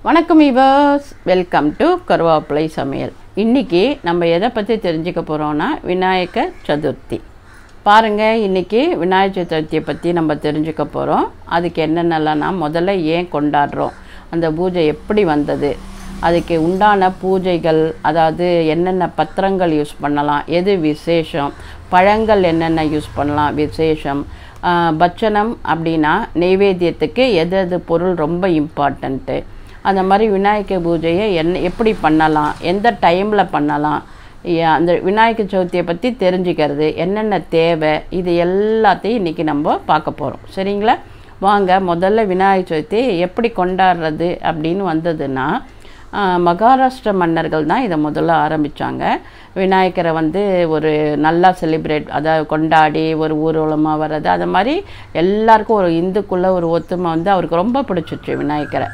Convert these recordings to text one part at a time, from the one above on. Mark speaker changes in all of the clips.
Speaker 1: வணக்கம் viewers, welcome to கருவேப்பிலை சமையல். இன்றைக்கி நம்ம எதை பற்றி தெரிஞ்சுக்க போகிறோன்னா விநாயகர் சதுர்த்தி. பாருங்கள், இன்றைக்கி விநாயகர் சதுர்த்தியை பற்றி நம்ம தெரிஞ்சுக்க போகிறோம். அதுக்கு என்னென்னலாம்னா, முதல்ல ஏன் கொண்டாடுறோம், அந்த பூஜை எப்படி வந்தது, அதுக்கு உண்டான பூஜைகள், அதாவது என்னென்ன பத்திரங்கள் யூஸ் பண்ணலாம், எது விசேஷம், பழங்கள் என்னென்ன யூஸ் பண்ணலாம் விசேஷம், பட்சணம் அப்படின்னா நெய்வேத்தியத்துக்கு எது பொருள் ரொம்ப இம்பார்ட்டண்ட்டு, அந்த மாதிரி விநாயகர் பூஜையை எப்படி பண்ணலாம், எந்த டைமில் பண்ணலாம், அந்த விநாயகர் சதுர்த்தியை பற்றி தெரிஞ்சுக்கிறது, என்னென்ன தேவை, இது எல்லாத்தையும் இன்றைக்கி நம்ம பார்க்க போகிறோம். சரிங்களா? வாங்க, முதல்ல விநாயகர் சதுர்த்தியை எப்படி கொண்டாடுறது அப்படின்னு வந்ததுன்னா, மகாராஷ்டிர மன்னர்கள் தான் இதை முதல்ல ஆரம்பித்தாங்க. விநாயகரை ஒரு நல்லா செலிப்ரேட், அதாவது கொண்டாடி ஒரு ஊர்வலமாக வர்றது, அது மாதிரி எல்லாருக்கும் ஒரு இந்துக்குள்ளே ஒரு ஒத்துமை அவருக்கு ரொம்ப பிடிச்சிச்சு விநாயகரை.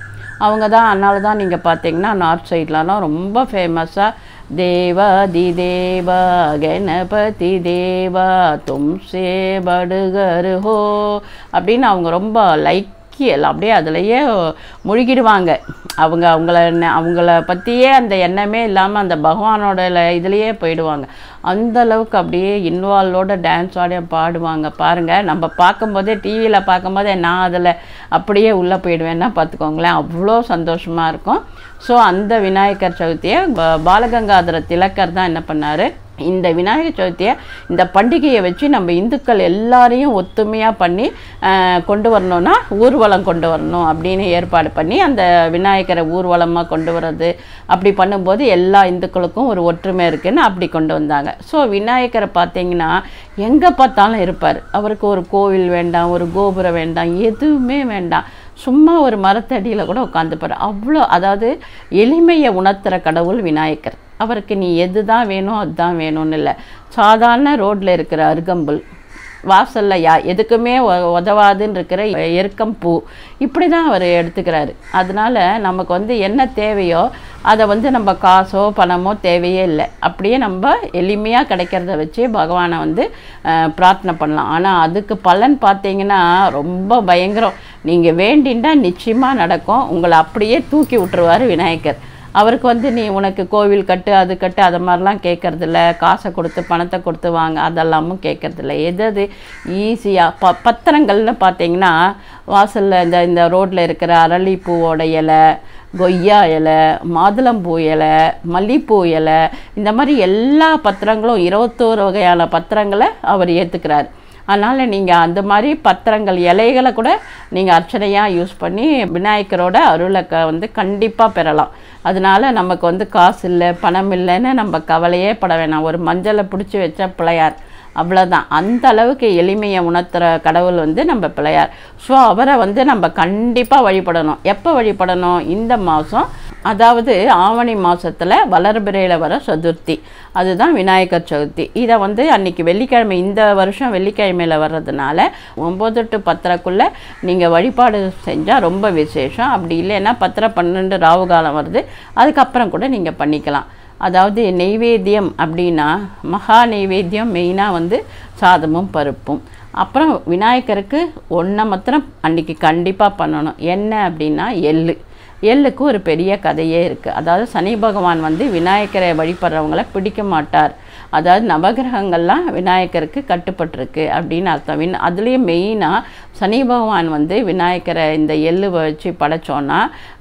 Speaker 1: அவங்க தான், அதனால தான் நீங்கள் பார்த்தீங்கன்னா நார்த் சைட்லலாம் ரொம்ப ஃபேமஸாக தேவாதி தேவா கணபதி தேவா தும்சே படுகர் ஹோ அப்படின்னு அவங்க ரொம்ப எல்லாம் அப்படியே அதிலையே முழுகிடுவாங்க. அவங்கள பற்றியே அந்த எண்ணமே இல்லாமல் அந்த பகவானோட இதுலேயே போயிடுவாங்க. அந்தளவுக்கு அப்படியே இன்வால்வோட டான்ஸ் ஆடி பாடுவாங்க. பாருங்கள், நம்ம பார்க்கும்போதே டிவியில் பார்க்கும்போதே நான் அதில் அப்படியே உள்ளே போயிடுவேன்னா பார்த்துக்கோங்களேன், அவ்வளோ சந்தோஷமாக இருக்கும். ஸோ அந்த விநாயகர் சதுர்த்தியை பாலகங்காதர திலகர் தான் என்ன பண்ணார், இந்த விநாயகர் சதுர்த்தியை, இந்த பண்டிகையை வச்சு நம்ம இந்துக்கள் எல்லாரையும் ஒத்துமையாக பண்ணி கொண்டு வரணும்னா ஊர்வலம் கொண்டு வரணும் அப்படின்னு ஏற்பாடு பண்ணி அந்த விநாயகரை ஊர்வலமாக கொண்டு வர்றது. அப்படி பண்ணும்போது எல்லா இந்துக்களுக்கும் ஒரு ஒற்றுமை இருக்குதுன்னு அப்படி கொண்டு வந்தாங்க. ஸோ விநாயகரை பார்த்தீங்கன்னா எங்கே பார்த்தாலும் இருப்பார். அவருக்கு ஒரு கோவில் வேண்டாம், ஒரு கோபுரம் வேண்டாம், எதுவுமே வேண்டாம், சும்மா ஒரு மரத்தடியில் கூட உட்காந்துப்பார். அவ்வளோ, அதாவது எளிமையை உணர்த்துகிற கடவுள் விநாயகர். அவருக்கு நீ எது தான் வேணும் அதுதான் வேணும்னு இல்லை. சாதாரண ரோட்டில் இருக்கிற அருகம்புல், வாசலில் எதுக்குமே உதவாதுன்னு இருக்கிற எருக்கம்பூ, இப்படி தான் அவர் எடுத்துக்கிறாரு. அதனால் நமக்கு என்ன தேவையோ அதை நம்ம காசோ பணமோ தேவையே இல்லை. அப்படியே நம்ம எளிமையாக கிடைக்கிறத வச்சு பகவானை பிரார்த்தனை பண்ணலாம். ஆனால் அதுக்கு பலன் பார்த்தீங்கன்னா ரொம்ப பயங்கரம். நீங்கள் வேண்டின்னா நிச்சயமாக நடக்கும். உங்களை அப்படியே தூக்கி விட்டுருவார் விநாயகர். அவருக்கு நீ உனக்கு கோவில் கட்டு, அது கட்டு, அது மாதிரிலாம் கேட்குறதில்ல. காசை கொடுத்து பணத்தை கொடுத்து வாங்க அதெல்லாமும் கேட்குறதில்ல. எது ஈஸியாக பத்திரங்கள்னு பார்த்தீங்கன்னா, வாசலில் இந்த ரோட்டில் இருக்கிற அரளிப்பூவோட இலை, கொய்யா இலை, மாதுளம்பூ இலை, மல்லிப்பூ இலை, இந்த மாதிரி எல்லா பத்திரங்களும் 21 வகையான பத்திரங்களை அவர் ஏற்றுக்கிறார். அதனால் நீங்கள் அந்த மாதிரி பத்திரங்கள் இலைகளை கூட நீங்கள் அர்ச்சனையாக யூஸ் பண்ணி விநாயகரோட அருளை கண்டிப்பாக பெறலாம். அதனால் நமக்கு காசு இல்லை பணம் இல்லைன்னு நம்ம கவலையே பட வேணாம். ஒரு மஞ்சளை பிடிச்சி வச்சா பிள்ளையார், அவ்வளோதான். அந்த அளவுக்கு எளிமையை உணர்த்துகிற கடவுள் நம்ம பிள்ளையார். ஸோ அவரை நம்ம கண்டிப்பாக வழிபடணும். எப்போ வழிபடணும்? இந்த மாதம், அதாவது ஆவணி மாதத்தில் வளர்பிறையில் வர சதுர்த்தி, அதுதான் விநாயகர் சதுர்த்தி. இதை அன்றைக்கி வெள்ளிக்கிழமை, இந்த வருஷம் வெள்ளிக்கிழமையில் வர்றதுனால 9 to 10 நீங்கள் வழிபாடு செஞ்சால் ரொம்ப விசேஷம். அப்படி இல்லைன்னா 10, 12 ராவு காலம் வருது, அதுக்கப்புறம் கூட நீங்கள் பண்ணிக்கலாம். அதாவது நெய்வேத்தியம் அப்படின்னா மகா நெய்வேத்தியம் மெயினாக சாதமும் பருப்பும். அப்புறம் விநாயகருக்கு ஒன்றை மாத்திரம் அன்றைக்கி கண்டிப்பாக பண்ணணும். என்ன அப்படின்னா எள்ளுக்கு ஒரு பெரிய கதையே இருக்குது. அதாவது சனி பகவான் விநாயகரை வழிபடுறவங்களை பிடிக்க மாட்டார். அதாவது நவகிரகங்கள்லாம் விநாயகருக்கு கட்டுப்பட்டிருக்கு அப்படின்னு அர்த்தம். அதுலேயும் மெயினாக சனி பகவான் விநாயகரை இந்த எள்ளு வச்சு படைச்சோன்னா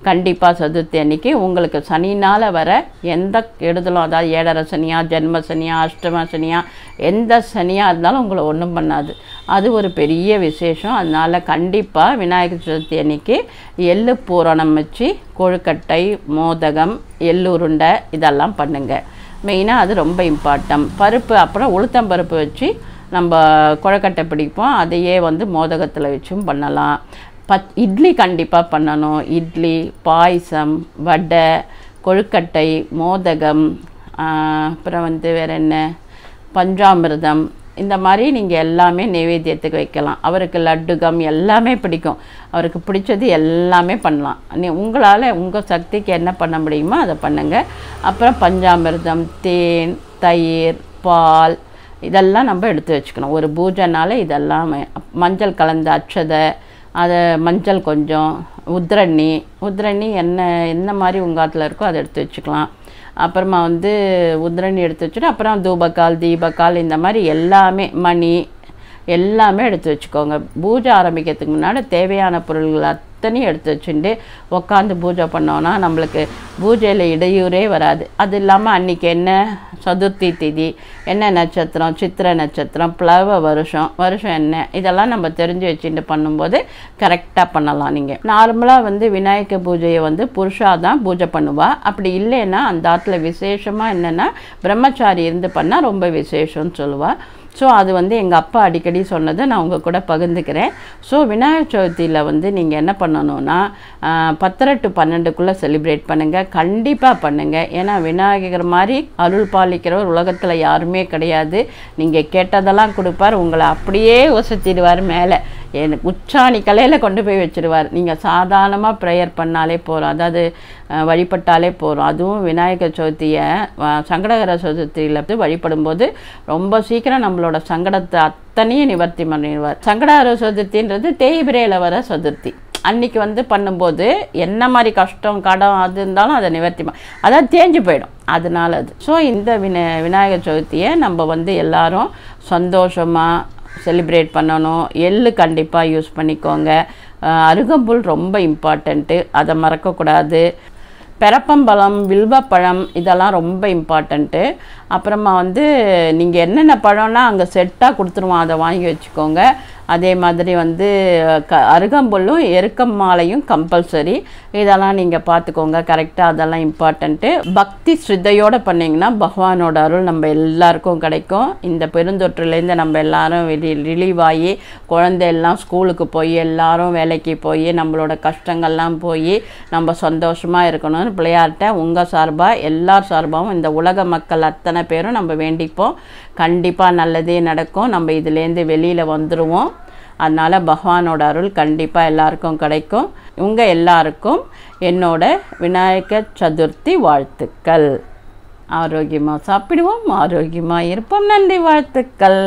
Speaker 1: கண்டிப்பாக சதுர்த்தி அன்னைக்கு உங்களுக்கு சனினால் வர எந்த கெடுதலும், அதாவது 7.5 சனியா, ஜென்ம சனியா, அஷ்டம சனியா, எந்த சனியாக இருந்தாலும் உங்களை ஒன்றும் பண்ணாது. அது ஒரு பெரிய விசேஷம். அதனால் கண்டிப்பாக விநாயகர் சதுர்த்தி அன்னைக்கு எள்ளு பூரணம் வச்சு கொழுக்கட்டை, மோதகம், எள்ளுருண்டை இதெல்லாம் பண்ணுங்கள். மெயினாக அது ரொம்ப இம்பார்ட்டன். பருப்பு, அப்புறம் உளுத்தம்பருப்பு வச்சு நம்ம கொழுக்கட்டை பிடிப்போம். அதையே மோதகத்தில் வச்சும் பண்ணலாம். இட்லி கண்டிப்பாக பண்ணணும். இட்லி, பாயசம், வடை, கொழுக்கட்டை, மோதகம், அப்புறம் வேறு என்ன, பஞ்சாமிர்தம், இந்த மாதிரி நீங்கள் எல்லாமே நைவேத்தியத்துக்கு வைக்கலாம். அவருக்கு லட்டுகம் எல்லாமே பிடிக்கும். அவருக்கு பிடிச்சது எல்லாமே பண்ணலாம். உங்களால் உங்கள் சக்திக்கு என்ன பண்ண முடியுமோ அதை பண்ணுங்கள். அப்புறம் பஞ்சாமிர்தம், தேன், தயிர், பால், இதெல்லாம் நம்ம எடுத்து வச்சுக்கணும். ஒரு பூஜைனால இதெல்லாமே மஞ்சள் கலந்த அட்சதை, அதை மஞ்சள் கொஞ்சம், உத்ரணி என்ன மாதிரி உங்காத்தில் இருக்கோ அதை எடுத்து வச்சுக்கலாம். அப்புறமா வந்து உத்ரணி எடுத்து வச்சுட்டு அப்புறம் தூபக்கால், தீபக்கால், இந்த மாதிரி எல்லாமே மணி எல்லாமே எடுத்து வச்சுக்கோங்க. பூஜை ஆரம்பிக்கிறதுக்கு முன்னாடி தேவையான பொருள்கள் அத்தனையும் எடுத்து வச்சுட்டு உட்காந்து பூஜை பண்ணோன்னா நம்மளுக்கு பூஜையில் இடையூறே வராது. அது இல்லாமல் அன்றைக்கி என்ன சதுர்த்தி திதி, என்ன நட்சத்திரம், சித்திரை நட்சத்திரம், பிளவ வருஷம் என்ன, இதெல்லாம் நம்ம தெரிஞ்சு வச்சுட்டு பண்ணும்போது கரெக்டாக பண்ணலாம். நீங்கள் நார்மலாக வந்து விநாயகர் பூஜையை வந்து புருஷா தான் பூஜை பண்ணுவாள். அப்படி இல்லைன்னா அந்த ஆற்றுல விசேஷமாக என்னென்னா பிரம்மச்சாரி இருந்து பண்ணால் ரொம்ப விசேஷம்னு சொல்லுவாள். ஸோ அது வந்து எங்கள் அப்பா அடிக்கடி சொன்னதை நான் உங்கள் கூட பகிர்ந்துக்கிறேன். ஸோ விநாயகர் சதுர்த்தியில் வந்து நீங்கள் என்ன பண்ணணுன்னா 10 to 12 செலிப்ரேட் பண்ணுங்கள், கண்டிப்பாக பண்ணுங்கள். ஏன்னா விநாயகர் மாதிரி அருள் பாலிக்கிறவர் உலகத்தில் யாருமே கிடையாது. நீங்கள் கேட்டதெல்லாம் கொடுப்பார், உங்களை அப்படியே ஒசத்திடுவார், மேலே எனக்கு உச்சாணி கலையில் கொண்டு போய் வச்சுருவார். நீங்கள் சாதாரணமாக ப்ரேயர் பண்ணாலே போகிறோம், அதாவது வழிபட்டாலே போகிறோம். அதுவும் விநாயகர் சதுர்த்தியை சங்கடகர சதுர்த்தியில் வழிபடும்போது ரொம்ப சீக்கிரம் நம்மளோட சங்கடத்தை அத்தனையும் நிவர்த்தி பண்ணிடுவார். சங்கடகர சதுர்த்தின்றது தேய்பிரையில் வர சதுர்த்தி. அன்றைக்கி வந்து பண்ணும்போது என்ன மாதிரி கஷ்டம் கடன் அது இருந்தாலும் அதை நிவர்த்தி அதாவது தேஞ்சு போயிடும். அதனால அது ஸோ இந்த விநாயகர் சதுர்த்தியை நம்ம வந்து எல்லாரும் சந்தோஷமாக செலிப்ரேட் பண்ணணும். எள்ளு கண்டிப்பாக யூஸ் பண்ணிக்கோங்க. அருகம்புல் ரொம்ப இம்பார்ட்டண்ட்டு, அதை மறக்கக்கூடாது. பெரப்பம்பழம், வில்வப்பழம் இதெல்லாம் ரொம்ப இம்பார்ட்டண்ட்டு. அப்புறமா வந்து நீங்கள் என்னென்ன பழம்னா அங்கே செட்டாக கொடுத்துருவோம், அதை வாங்கி வச்சுக்கோங்க. அதே மாதிரி வந்து அருகம்புல்லும் எருக்கம் மாலையும் கம்பல்சரி. இதெல்லாம் நீங்கள் பார்த்துக்கோங்க கரெக்டாக, அதெல்லாம் இம்பார்ட்டண்ட்டு. பக்தி ஸ்ரத்தையோடு பண்ணிங்கன்னா பகவானோட அருள் நம்ம எல்லாருக்கும் கிடைக்கும். இந்த பெருந்தொற்றுலேருந்து நம்ம எல்லாரும் ரிலீவ் ஆகி குழந்தை எல்லாம் ஸ்கூலுக்கு போய் எல்லாரும் வேலைக்கு போய் நம்மளோட கஷ்டங்கள்லாம் போய் நம்ம சந்தோஷமாக இருக்கணும்னு பிள்ளையார்கிட்ட உங்கள் சார்பாக எல்லார் சார்பாகவும் இந்த உலக மக்கள் அத்தனை பேரும் நம்ம வேண்டிப்போம். கண்டிப்பாக நல்லதே நடக்கும், நம்ம இதுலேருந்து வெளியில் வந்துடுவோம். அதனால் பகவானோட அருள் கண்டிப்பாக எல்லாருக்கும் கிடைக்கும். உங்கள் எல்லாருக்கும் என்னோட விநாயகர் சதுர்த்தி வாழ்த்துக்கள். ஆரோக்கியமாக சாப்பிடுவோம், ஆரோக்கியமாக இருப்போம். நன்றி, வாழ்த்துக்கள்.